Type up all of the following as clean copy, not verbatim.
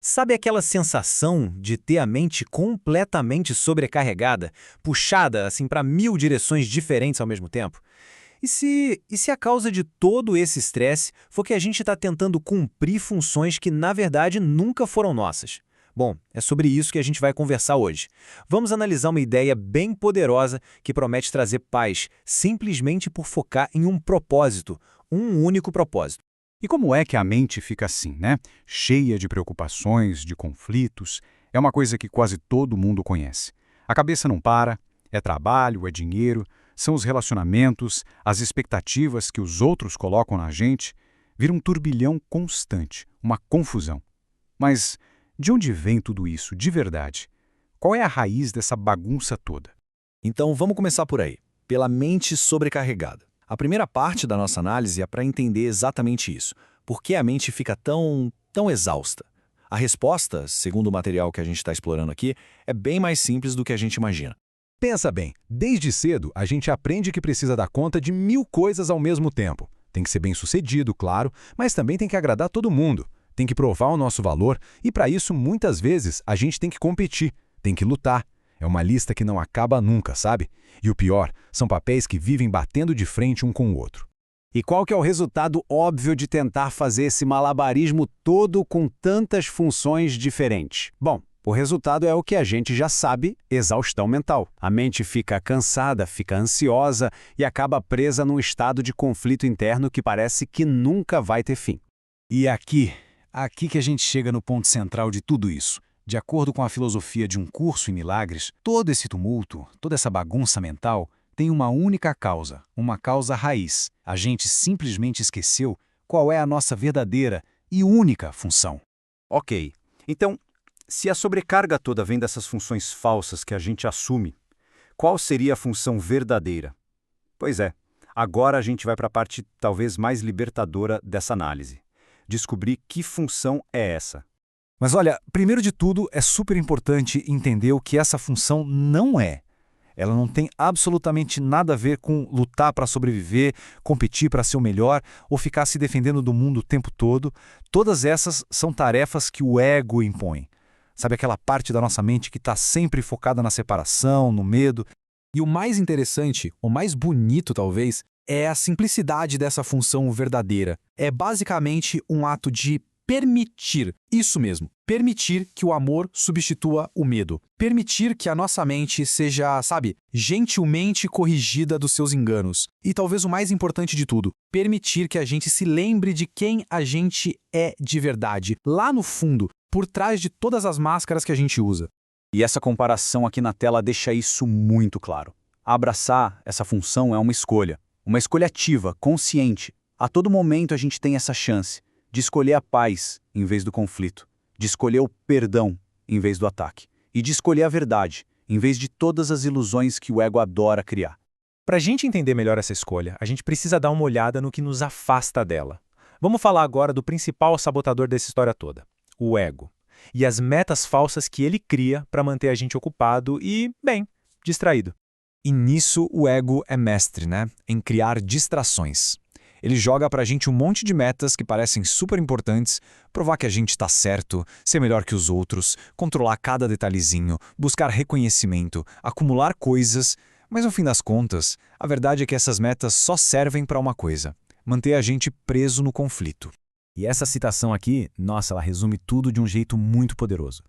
Sabe aquela sensação de ter a mente completamente sobrecarregada, puxada assim para 1000 direções diferentes ao mesmo tempo? E se a causa de todo esse estresse for que a gente está tentando cumprir funções que na verdade nunca foram nossas? Bom, é sobre isso que a gente vai conversar hoje. Vamos analisar uma ideia bem poderosa que promete trazer paz simplesmente por focar em um propósito, um único propósito. E como é que a mente fica assim, né? Cheia de preocupações, de conflitos. É uma coisa que quase todo mundo conhece. A cabeça não para, é trabalho, é dinheiro, são os relacionamentos, as expectativas que os outros colocam na gente. Vira um turbilhão constante, uma confusão. Mas de onde vem tudo isso de verdade? Qual é a raiz dessa bagunça toda? Então vamos começar por aí, pela mente sobrecarregada. A primeira parte da nossa análise é para entender exatamente isso. Por que a mente fica tão exausta? A resposta, segundo o material que a gente está explorando aqui, é bem mais simples do que a gente imagina. Pensa bem, desde cedo a gente aprende que precisa dar conta de 1000 coisas ao mesmo tempo. Tem que ser bem-sucedido, claro, mas também tem que agradar todo mundo. Tem que provar o nosso valor e para isso muitas vezes a gente tem que competir, tem que lutar. É uma lista que não acaba nunca, sabe? E o pior, são papéis que vivem batendo de frente um com o outro. E qual que é o resultado óbvio de tentar fazer esse malabarismo todo com tantas funções diferentes? Bom, o resultado é o que a gente já sabe, exaustão mental. A mente fica cansada, fica ansiosa e acaba presa num estado de conflito interno que parece que nunca vai ter fim. E aqui que a gente chega no ponto central de tudo isso. De acordo com a filosofia de um curso em milagres, todo esse tumulto, toda essa bagunça mental, tem uma única causa, uma causa raiz. A gente simplesmente esqueceu qual é a nossa verdadeira e única função. Ok, então, se a sobrecarga toda vem dessas funções falsas que a gente assume, qual seria a função verdadeira? Pois é, agora a gente vai para a parte talvez mais libertadora dessa análise. Descobrir que função é essa. Mas olha, primeiro de tudo, é super importante entender o que essa função não é. Ela não tem absolutamente nada a ver com lutar para sobreviver, competir para ser o melhor ou ficar se defendendo do mundo o tempo todo. Todas essas são tarefas que o ego impõe. Sabe aquela parte da nossa mente que está sempre focada na separação, no medo? E o mais interessante, o mais bonito talvez, é a simplicidade dessa função verdadeira. É basicamente um ato de permitir, isso mesmo, permitir que o amor substitua o medo. Permitir que a nossa mente seja, sabe, gentilmente corrigida dos seus enganos. E talvez o mais importante de tudo, permitir que a gente se lembre de quem a gente é de verdade, lá no fundo, por trás de todas as máscaras que a gente usa. E essa comparação aqui na tela deixa isso muito claro. Abraçar essa função é uma escolha ativa, consciente. A todo momento a gente tem essa chance de escolher a paz em vez do conflito, de escolher o perdão em vez do ataque, e de escolher a verdade em vez de todas as ilusões que o ego adora criar. Para a gente entender melhor essa escolha, a gente precisa dar uma olhada no que nos afasta dela. Vamos falar agora do principal sabotador dessa história toda, o ego, e as metas falsas que ele cria para manter a gente ocupado e, bem, distraído. E nisso o ego é mestre, né? Em criar distrações. Ele joga pra gente um monte de metas que parecem super importantes, provar que a gente tá certo, ser melhor que os outros, controlar cada detalhezinho, buscar reconhecimento, acumular coisas, mas no fim das contas, a verdade é que essas metas só servem para uma coisa: manter a gente preso no conflito. E essa citação aqui, nossa, ela resume tudo de um jeito muito poderoso.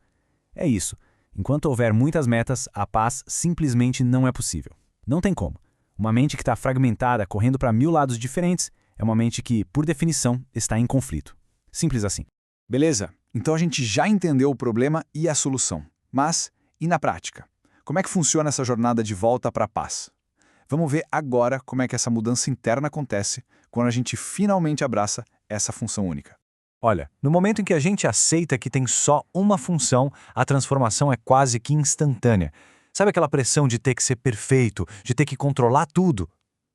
É isso. Enquanto houver muitas metas, a paz simplesmente não é possível. Não tem como. Uma mente que está fragmentada, correndo para 1000 lados diferentes, é uma mente que, por definição, está em conflito. Simples assim. Beleza, então a gente já entendeu o problema e a solução. Mas, e na prática? Como é que funciona essa jornada de volta para a paz? Vamos ver agora como é que essa mudança interna acontece quando a gente finalmente abraça essa função única. Olha, no momento em que a gente aceita que tem só uma função, a transformação é quase que instantânea. Sabe aquela pressão de ter que ser perfeito, de ter que controlar tudo?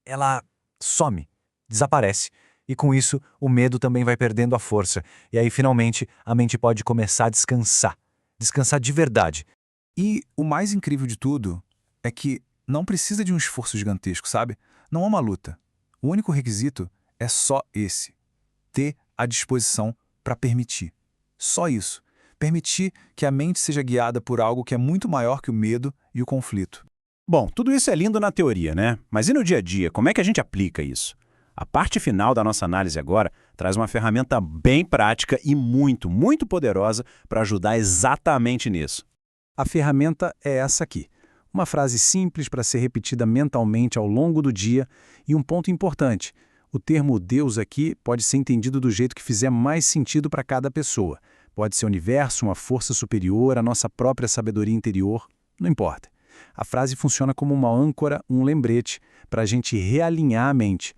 Ela some, desaparece. E com isso, o medo também vai perdendo a força. E aí, finalmente, a mente pode começar a descansar. Descansar de verdade. E o mais incrível de tudo é que não precisa de um esforço gigantesco, sabe? Não é uma luta. O único requisito é só esse: ter a disposição para permitir. Só isso. Permitir que a mente seja guiada por algo que é muito maior que o medo e o conflito. Bom, tudo isso é lindo na teoria, né? Mas e no dia a dia, como é que a gente aplica isso? A parte final da nossa análise agora traz uma ferramenta bem prática e muito, muito poderosa para ajudar exatamente nisso. A ferramenta é essa aqui. Uma frase simples para ser repetida mentalmente ao longo do dia e um ponto importante. O termo Deus aqui pode ser entendido do jeito que fizer mais sentido para cada pessoa. Pode ser o universo, uma força superior, a nossa própria sabedoria interior, não importa. A frase funciona como uma âncora, um lembrete, para a gente realinhar a mente.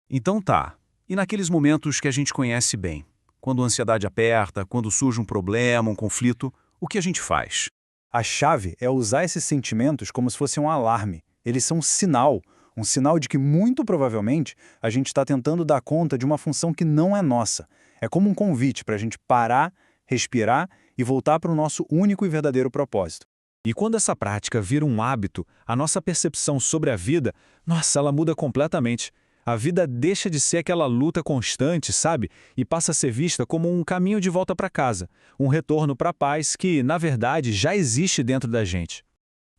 Então tá, e naqueles momentos que a gente conhece bem? Quando a ansiedade aperta, quando surge um problema, um conflito, o que a gente faz? A chave é usar esses sentimentos como se fosse um alarme. Eles são um sinal de que muito provavelmente a gente está tentando dar conta de uma função que não é nossa. É como um convite para a gente parar, respirar e voltar para o nosso único e verdadeiro propósito. E quando essa prática vira um hábito, a nossa percepção sobre a vida, nossa, ela muda completamente. A vida deixa de ser aquela luta constante, sabe? E passa a ser vista como um caminho de volta para casa, um retorno para a paz que, na verdade, já existe dentro da gente.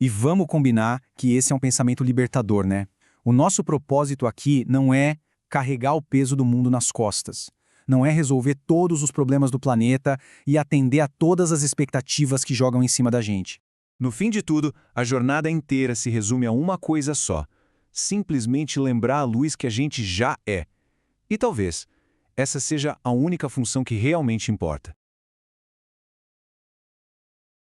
E vamos combinar que esse é um pensamento libertador, né? O nosso propósito aqui não é carregar o peso do mundo nas costas. Não é resolver todos os problemas do planeta e atender a todas as expectativas que jogam em cima da gente. No fim de tudo, a jornada inteira se resume a uma coisa só: simplesmente lembrar a luz que a gente já é. E talvez essa seja a única função que realmente importa.